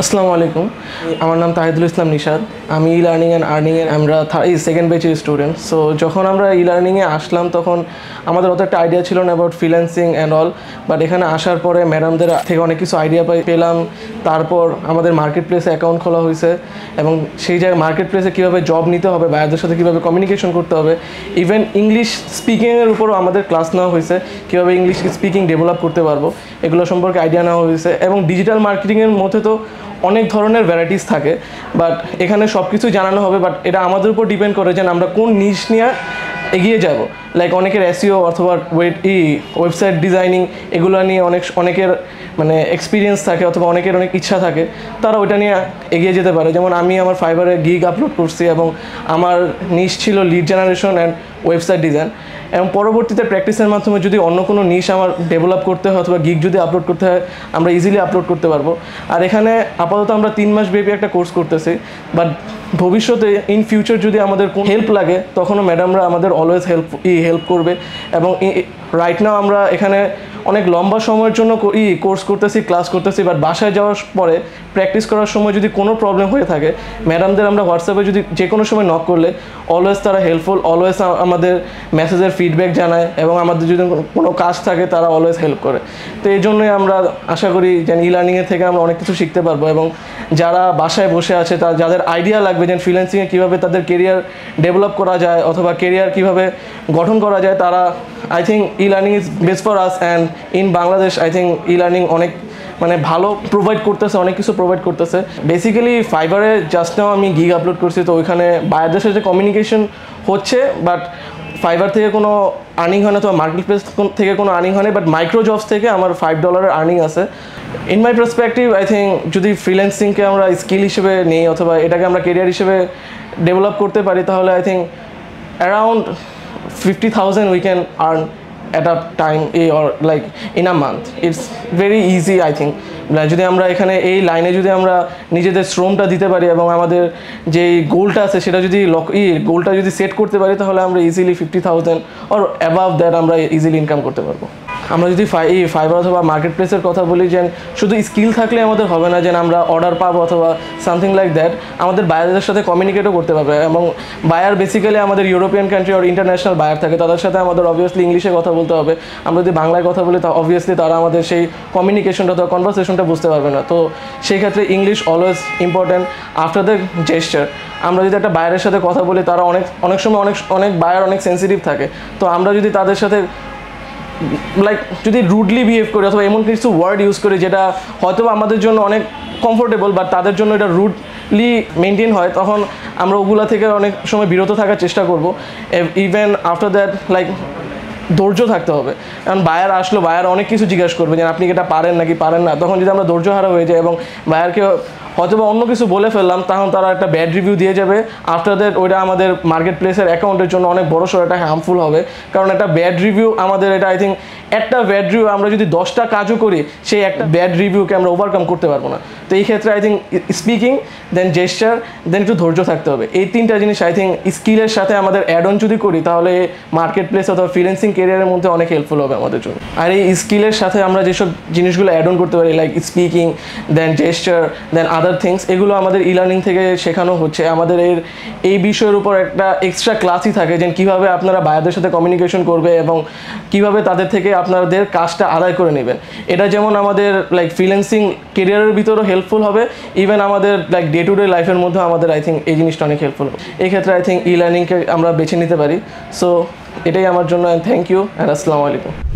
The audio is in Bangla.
আসসালামু আলাইকুম, আমার নাম তাহিদুল ইসলাম নিশাদ। আমি ই লার্নিং অ্যান্ড আর্নিংয়ে আমরা সেকেন্ড ব্যাচের স্টুডেন্ট। সো যখন আমরা ই লার্নিংয়ে আসলাম তখন আমাদের অত একটা আইডিয়া ছিল না about freelancing and all. But এখানে আসার পরে ম্যাডামদের থেকে অনেক কিছু আইডিয়া পেলাম। তারপর আমাদের মার্কেট প্লেসে অ্যাকাউন্ট খোলা হয়েছে এবং সেই জায়গায় মার্কেট প্লেসে কীভাবে জব নিতে হবে, বায়ারদের সাথে কীভাবে কমিউনিকেশন করতে হবে, ইভেন ইংলিশ স্পিকিংয়ের উপরও আমাদের ক্লাস নেওয়া হয়েছে, কীভাবে ইংলিশ স্পিকিং ডেভেলপ করতে পারবো এগুলো সম্পর্কে আইডিয়া নেওয়া হয়েছে। এবং ডিজিটাল মার্কেটিংয়ের মধ্যে তো অনেক ধরনের ভ্যারাইটিস থাকে, বাট এখানে সব কিছুই জানানো হবে। বাট এটা আমাদের উপর ডিপেন্ড করে যে আমরা কোন নিশ নিয়ে এগিয়ে যাব। লাইক অনেকের এসইও অথবা ওয়েবসাইট ডিজাইনিং এগুলো নিয়ে অনেকের মানে এক্সপিরিয়েন্স থাকে অথবা অনেকের অনেক ইচ্ছা থাকে, তারা ওইটা নিয়ে এগিয়ে যেতে পারে। যেমন আমি আমার ফাইবারে গিগ আপলোড করছি এবং আমার নিশ ছিল lead generation and website design. এবং পরবর্তীতে প্র্যাকটিসের মাধ্যমে যদি অন্য কোনো নিশ আমার ডেভেলপ করতে হয় অথবা গিগ যদি আপলোড করতে হয়, আমরা ইজিলি আপলোড করতে পারবো। আর এখানে আপাতত আমরা 3 মাস ব্যাপী একটা কোর্স করতেছি, বাট ভবিষ্যতে ইন ফিউচার যদি আমাদের কোনো হেল্প লাগে তখনও ম্যাডামরা আমাদের অলওয়েজ হেল্প করবে। এবং রাইট নাও আমরা এখানে অনেক লম্বা সময়ের জন্য কোর্স করতেছি, ক্লাস করতেছি, বাট বাসায় যাওয়ার পরে প্র্যাকটিস করার সময় যদি কোনো প্রবলেম হয়ে থাকে, ম্যাডামদের আমরা হোয়াটসঅ্যাপে যদি যে কোনো সময় নক করলে অলওয়েজ তারা হেল্পফুল, অলওয়েজ আমাদের মেসেজের ফিডব্যাক জানায় এবং আমাদের যদি কোনো কাজ থাকে তারা অলওয়েজ হেল্প করে। তো এই জন্যই আমরা আশা করি যে ই লার্নিংয়ের থেকে আমরা অনেক কিছু শিখতে পারবো। এবং যারা বাসায় বসে আছে যাদের আইডিয়া লাগবে যে ফ্রিল্যান্সিংয়ে কীভাবে তাদের কেরিয়ার ডেভেলপ করা যায় অথবা কেরিয়ার কীভাবে গঠন করা যায়, তারা I think e learning is best for us. And in Bangladesh I think e learning অনেক মানে ভালো প্রোভাইড করতেছে, অনেক কিছু প্রোভাইড করতেছে। বেসিক্যালি ফাইবারে জাস্ট নাও আমি গিগ আপলোড করছি, তো ওইখানে বায়ারদের সাথে কমিউনিকেশন হচ্ছে, বাট ফাইবার থেকে কোনো আর্নিং হয় না, তো মার্কেট প্লেস থেকে কোনো আর্নিং হয় না। বাট মাইক্রো জবস থেকে আমার $5 আর্নিং আছে। In my perspective I think যদি ফ্রিল্যান্সিংকে আমরা স্কিল হিসেবে নিই অথবা এটাকে আমরা কেরিয়ার হিসেবে ডেভেলপ করতে পারি, তাহলে I think around 50,000 we can earn at a time or like in a month. It's very easy I think. যদি আমরা এখানে এই লাইনে যদি আমরা নিজেদের শ্রমটা দিতে পারি এবং আমাদের যে গোলটা আছে সেটা যদি গোলটা যদি সেট করতে পারি, তাহলে আমরা ইজিলি 50,000 or above দ্যাট আমরা ইজিলি ইনকাম করতে পারবো। আমরা যদি ফাইবার অথবা মার্কেট প্লেসের কথা বলি, যে শুধু স্কিল থাকলে আমাদের হবে না যে আমরা অর্ডার পাবো অথবা সামথিং লাইক দ্যাট, আমাদের বায়ারদের সাথে কমিউনিকেটও করতে পারবে। এবং বায়ার বেসিক্যালি আমাদের ইউরোপিয়ান কান্ট্রি আর ইন্টারন্যাশনাল বায়ার থাকে, তাদের সাথে আমাদের অবভিয়াসলি ইংলিশে কথা বলতে হবে। আমরা যদি বাংলায় কথা বলি তা অবভিয়াসলি তারা আমাদের সেই কমিউনিকেশনটা অথবা কনভারসেশনটা বুঝতে পারবে না। তো সেই ক্ষেত্রে English always important after the gesture. আমরা যদি একটা বায়ারের সাথে কথা বলি, তারা অনেক সময় অনেক বায়ার অনেক সেন্সিটিভ থাকে, তো আমরা যদি তাদের সাথে লাইক যদি রুডলি বিহেভ করি অথবা এমন কিছু ওয়ার্ড ইউজ করি যেটা হয়তো আমাদের জন্য অনেক কমফোর্টেবল বাট তাদের জন্য এটা রুডলি মেনটেন হয়, তখন আমরা ওগুলা থেকে অনেক সময় বিরত থাকার চেষ্টা করব। ইভেন আফটার দ্যাট লাইক ধৈর্য থাকতে হবে, কারণ বায়ার আসলো, বায়ার অনেক কিছু জিজ্ঞাসা করবে যে আপনি এটা পারেন নাকি পারেন না। তখন যদি আমরা ধৈর্য হারা হয়ে যাই এবং বায়ারকে হয়তো বা অন্য কিছু বলে ফেললাম, তখন তারা একটা ব্যাড রিভিউ দিয়ে যাবে। আফটার দ্যাট ওইটা আমাদের মার্কেট প্লেসের অ্যাকাউন্টের জন্য অনেক বড় সড়ো একটা হার্মফুল হবে, কারণ একটা ব্যাড রিভিউ আমাদের এটা আই থিঙ্ক একটা ব্যাড রিভিউ আমরা যদি 10টা কাজও করি, সেই একটা ব্যাড রিভিউকে আমরা ওভারকাম করতে পারবো না। তো এই ক্ষেত্রে I think speaking, then gesture, then একটু ধৈর্য থাকতে হবে। এই 3টা জিনিস আই থিঙ্ক স্কিলের সাথে আমাদের অ্যাড অন যদি করি, তাহলে মার্কেট প্লেস অথবা ফ্রিল্যান্সিং কেরিয়ারের মধ্যে অনেক হেল্পফুল হবে আমাদের জন্য। আর এই স্কিলের সাথে আমরা যেসব জিনিসগুলো অ্যাড অন করতে পারি লাইক স্পিকিং, দেন জেস্টার, দেন আদার থিংস, এগুলো আমাদের ই লার্নিং থেকে শেখানো হচ্ছে। আমাদের এই বিষয়ের উপর একটা এক্সট্রা ক্লাসই থাকে যে কীভাবে আপনারা বায়ারদের সাথে কমিউনিকেশন করবে এবং কীভাবে তাদের থেকে আপনাদের কাজটা আদায় করে নেবেন। এটা যেমন আমাদের লাইক ফ্রিল্যান্সিং কেরিয়ারের ভিতরেও হেল্পফুল হবে, ইভেন আমাদের লাইক ডে টু ডে লাইফের মধ্যেও আমাদের আই থিঙ্ক এই জিনিসটা অনেক হেল্পফুল হবে। এই ক্ষেত্রে আই থিঙ্ক ই লার্নিংকে আমরা বেছে নিতে পারি। সো এটাই আমার জন্য, থ্যাংক ইউ অ্যান্ড আসসালামু আলাইকুম।